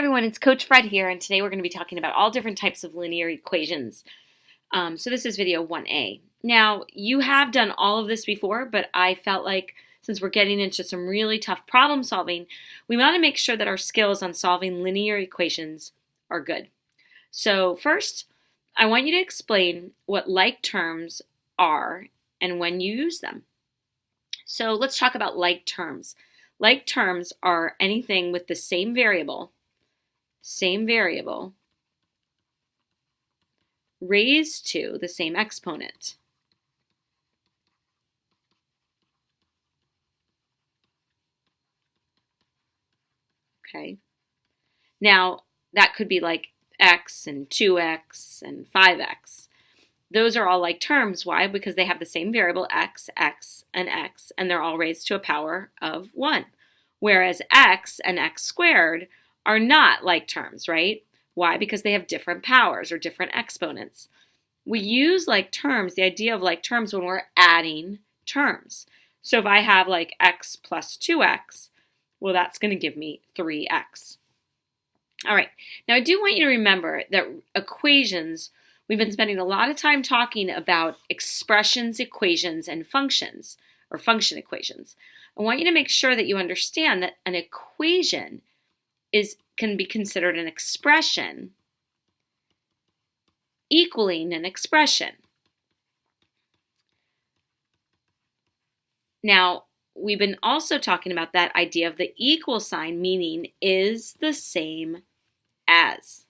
everyone, it's Coach Fred here, and today we're going to be talking about all different types of linear equations. So this is video 1A. Now, you have done all of this before, but I felt like since we're getting into some really tough problem solving, we want to make sure that our skills on solving linear equations are good. So first, I want you to explain what like terms are and when you use them. So let's talk about like terms. Like terms are anything with the same variable raised to the same exponent. Okay. Now, that could be like x and 2x and 5x. Those are all like terms. Why? Because they have the same variable x, and they're all raised to a power of 1. Whereas x and x squared are not like terms, right? Why? Because they have different powers or different exponents. We use like terms, the idea of like terms, when we're adding terms. So if I have like x plus 2x, well, that's going to give me 3x. All right, now I do want you to remember that equations, we've been spending a lot of time talking about expressions, equations, and functions, or function equations. I want you to make sure that you understand that an equation can be considered an expression equaling an expression. Now, we've been also talking about that idea of the equal sign, meaning is the same as.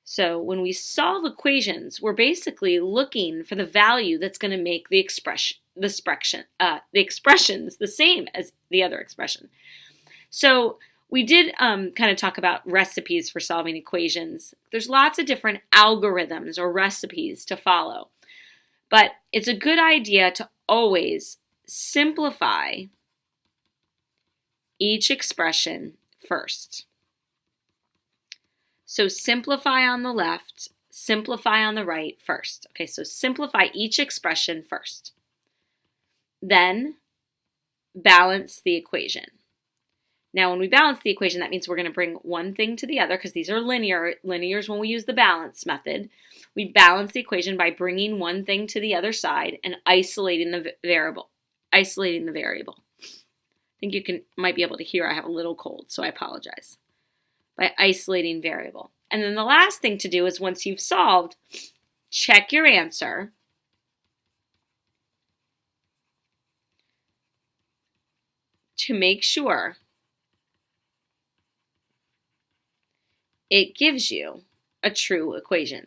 So when we solve equations, we're basically looking for the value that's going to make the expressions the same as the other expression. So we did kind of talk about recipes for solving equations. There's lots of different algorithms or recipes to follow, but it's a good idea to always simplify each expression first. So simplify on the left, simplify on the right first. Okay, so simplify each expression first. Then balance the equation. Now, when we balance the equation, that means we're going to bring one thing to the other because these are linear. Linears when we use the balance method. We balance the equation by bringing one thing to the other side and isolating the variable. I think you might be able to hear I have a little cold, so I apologize. By isolating variable. And then the last thing to do is once you've solved, check your answer. To make sure it gives you a true equation.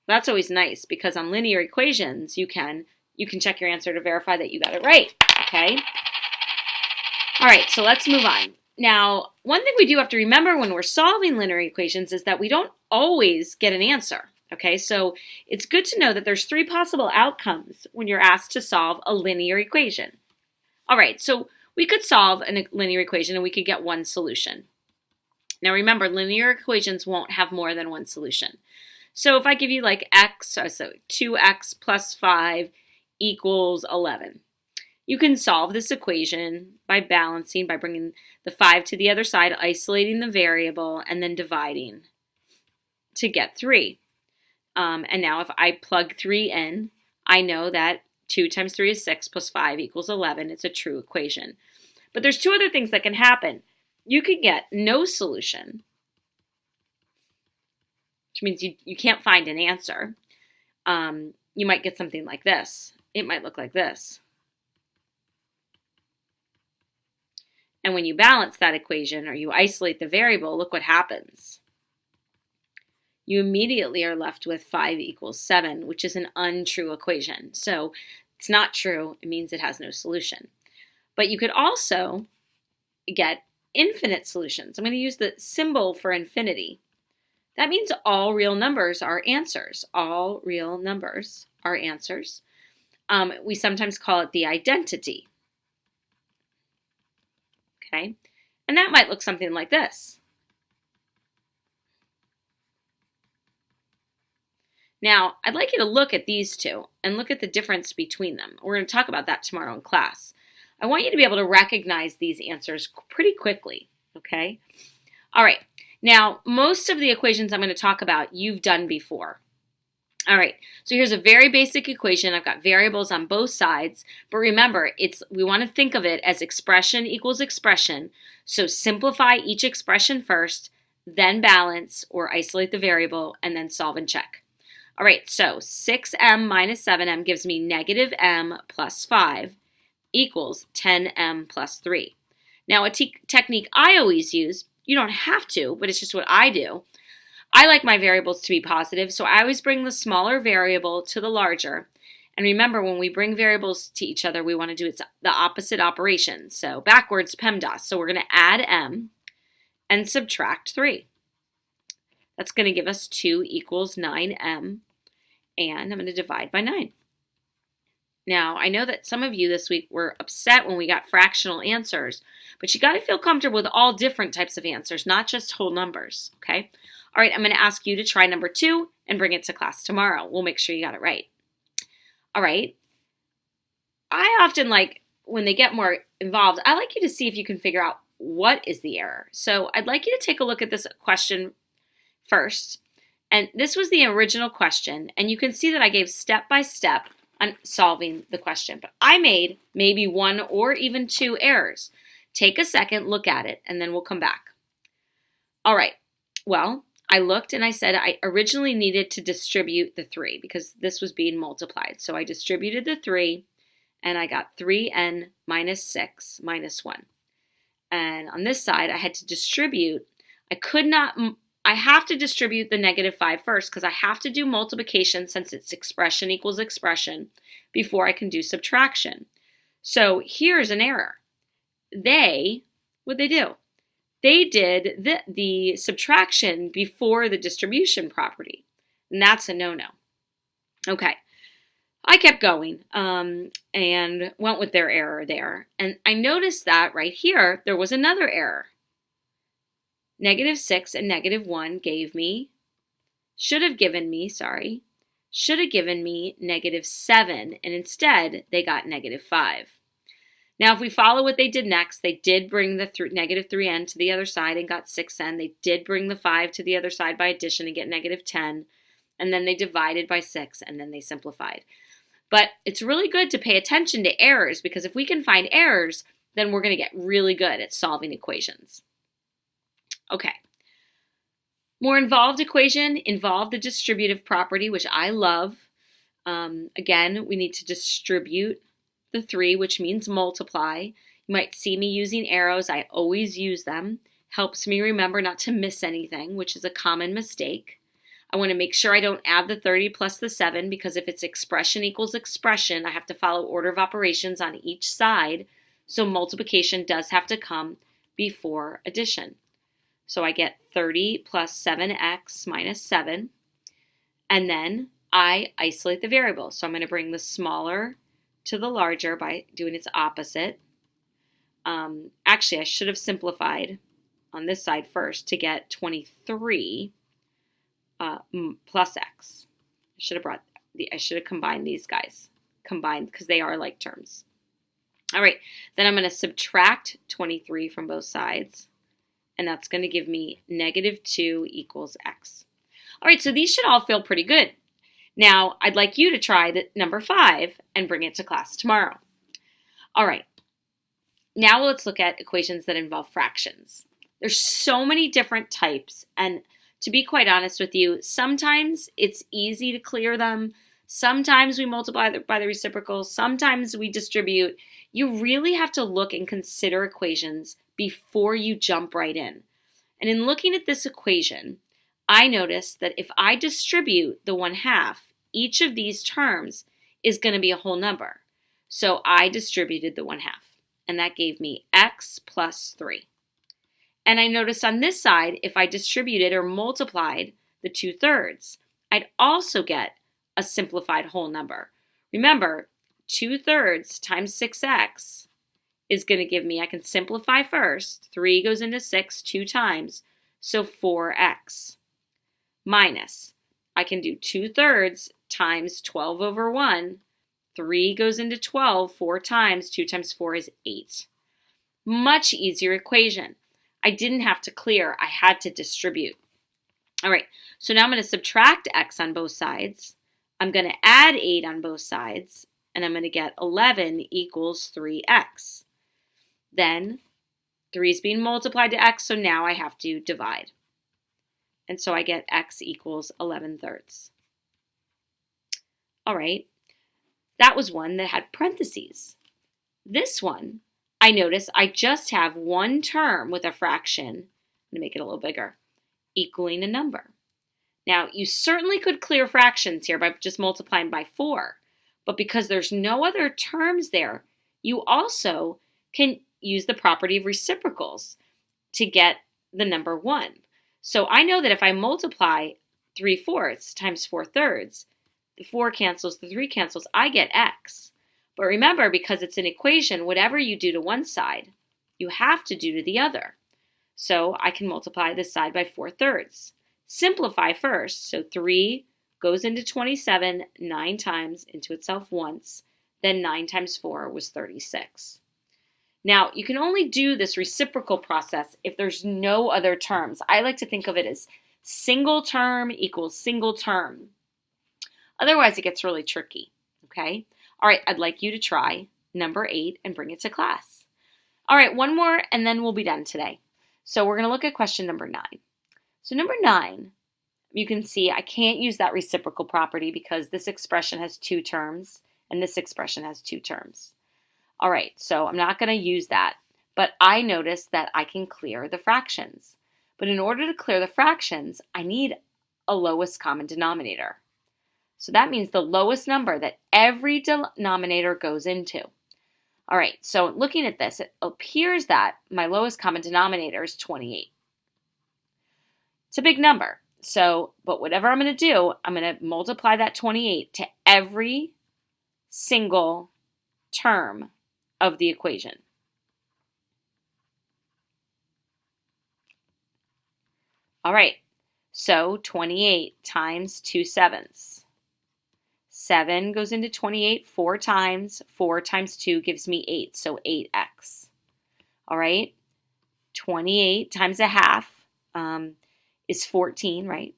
That's always nice because on linear equations, you can check your answer to verify that you got it right, okay? All right, so let's move on. Now, one thing we do have to remember when we're solving linear equations is that we don't always get an answer, okay? So it's good to know that there's 3 possible outcomes when you're asked to solve a linear equation. All right, so we could solve a linear equation and we could get one solution. Now remember, linear equations won't have more than one solution. So if I give you like so 2x plus 5 equals 11. You can solve this equation by balancing, by bringing the 5 to the other side, isolating the variable, and then dividing to get 3. And now if I plug 3 in, I know that 2 times 3 is 6 plus 5 equals 11. It's a true equation. But there's 2 other things that can happen. You could get no solution, which means you can't find an answer. You might get something like this. It might look like this. And when you balance that equation or you isolate the variable, look what happens. You immediately are left with 5 equals 7, which is an untrue equation. So it's not true. It means it has no solution. But you could also get infinite solutions. I'm going to use the symbol for infinity. That means all real numbers are answers. All real numbers are answers. We sometimes call it the identity. Okay? And that might look something like this. Now, I'd like you to look at these two and look at the difference between them. We're going to talk about that tomorrow in class. I want you to be able to recognize these answers pretty quickly, okay? All right, now most of the equations I'm going to talk about you've done before. All right, so here's a very basic equation. I've got variables on both sides, but remember, we want to think of it as expression equals expression. So simplify each expression first, then balance or isolate the variable, and then solve and check. All right, so 6m minus 7m gives me negative m plus 5 equals 10m plus 3. Now, a technique I always use, you don't have to, but it's just what I do. I like my variables to be positive, so I always bring the smaller variable to the larger. And remember, when we bring variables to each other, we want to do the opposite operation. So backwards PEMDAS. So we're going to add m and subtract 3. That's going to give us 2 equals 9m, and I'm going to divide by 9. Now, I know that some of you this week were upset when we got fractional answers, but you got to feel comfortable with all different types of answers, not just whole numbers, okay? All right, I'm going to ask you to try number 2 and bring it to class tomorrow. We'll make sure you got it right. All right. I often like, when they get more involved, I like you to see if you can figure out what is the error. So I'd like you to take a look at this question first. And this was the original question, and you can see that I gave step by step on solving the question. But I made maybe 1 or even 2 errors. Take a second, look at it, and then we'll come back. All right. Well, I looked and I said I originally needed to distribute the 3 because this was being multiplied. So I distributed the 3 and I got 3n minus 6 minus 1. And on this side, I had to distribute. I have to distribute the negative 5 first because I have to do multiplication since it's expression equals expression before I can do subtraction. So here's an error. What'd they do? They did the subtraction before the distribution property, and that's a no-no. Okay, I kept going and went with their error there, and I noticed that right here there was another error. Negative 6 and negative 1 should have given me negative 7, and instead they got negative 5. Now, if we follow what they did next, they did bring the negative 3n to the other side and got 6n. They did bring the 5 to the other side by addition and get negative 10. And then they divided by 6, and then they simplified. But it's really good to pay attention to errors, because if we can find errors, then we're going to get really good at solving equations. Okay. More involved equation involved the distributive property, which I love. Again, we need to distribute the 3, which means multiply. You might see me using arrows. I always use them. Helps me remember not to miss anything, which is a common mistake. I want to make sure I don't add the 30 plus the 7, because if it's expression equals expression, I have to follow order of operations on each side. So multiplication does have to come before addition. So I get 30 plus 7x minus 7. And then I isolate the variable. So I'm going to bring the smaller to the larger by doing its opposite. Actually, I should have simplified on this side first to get 23 plus x. I should have combined these guys. Combined because they are like terms. All right, then I'm going to subtract 23 from both sides, and that's going to give me negative 2 equals x. All right, so these should all feel pretty good. Now, I'd like you to try the number 5 and bring it to class tomorrow. All right, now let's look at equations that involve fractions. There's so many different types, and to be quite honest with you, sometimes it's easy to clear them. Sometimes we multiply by the reciprocal. Sometimes we distribute. You really have to look and consider equations before you jump right in. And in looking at this equation, I noticed that if I distribute the 1/2, each of these terms is going to be a whole number. So I distributed the 1/2, and that gave me x plus 3. And I noticed on this side, if I distributed or multiplied the 2/3, I'd also get a simplified whole number. Remember, 2/3 times 6x is going to give me, I can simplify first, 3 goes into 6 2 times, so 4x. Minus, I can do 2/3 times 12 over 1, 3 goes into 12 4 times. 2 times 4 is 8. Much easier equation. I didn't have to clear. I had to distribute. All right, so now I'm going to subtract x on both sides. I'm going to add 8 on both sides, and I'm going to get 11 equals 3x. Then 3 is being multiplied to x, so now I have to divide. And so I get x equals 11/3. All right, that was one that had parentheses. This one, I notice I just have one term with a fraction. I'm going to make it a little bigger, equaling a number. Now, you certainly could clear fractions here by just multiplying by 4, but because there's no other terms there, you also can use the property of reciprocals to get the number 1. So I know that if I multiply 3/4 times 4/3, the 4 cancels, the 3 cancels, I get x. But remember, because it's an equation, whatever you do to one side, you have to do to the other. So I can multiply this side by 4/3. Simplify first. So 3 goes into 27 9 times into itself once. Then 9 times 4 was 36. Now, you can only do this reciprocal process if there's no other terms. I like to think of it as single term equals single term. Otherwise, it gets really tricky, okay? All right, I'd like you to try number 8 and bring it to class. All right, one more and then we'll be done today. So we're going to look at question number 9. So number 9, you can see I can't use that reciprocal property because this expression has 2 terms and this expression has 2 terms. All right, so I'm not going to use that, but I notice that I can clear the fractions. But in order to clear the fractions, I need a lowest common denominator. So that means the lowest number that every denominator goes into. All right, so looking at this, it appears that my lowest common denominator is 28. It's a big number. So, but whatever I'm going to do, I'm going to multiply that 28 to every single term of the equation. All right, so 28 times 2 7ths. 7 goes into 28 4 times. 4 times 2 gives me 8, so 8x. All right, 28 times a half is 14, right?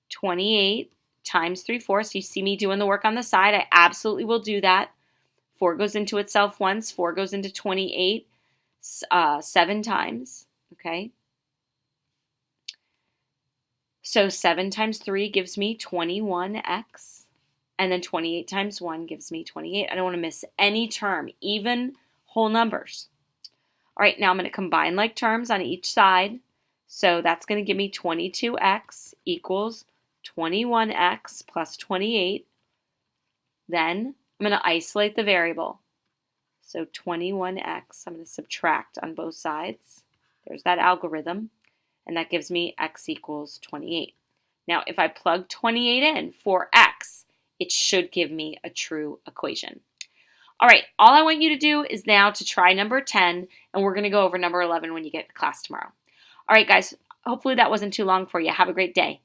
28 times 3/4. You see me doing the work on the side. I absolutely will do that. 4 goes into itself once. 4 goes into 28 7 times. Okay. So 7 times 3 gives me 21x. And then 28 times 1 gives me 28. I don't want to miss any term, even whole numbers. All right, now I'm going to combine like terms on each side. So that's going to give me 22x equals 21x plus 28. Then I'm going to isolate the variable. So 21x, I'm going to subtract on both sides. There's that algorithm. And that gives me x equals 28. Now, if I plug 28 in for x, it should give me a true equation. All right, all I want you to do is now to try number 10, and we're going to go over number 11 when you get to class tomorrow. All right, guys, hopefully that wasn't too long for you. Have a great day.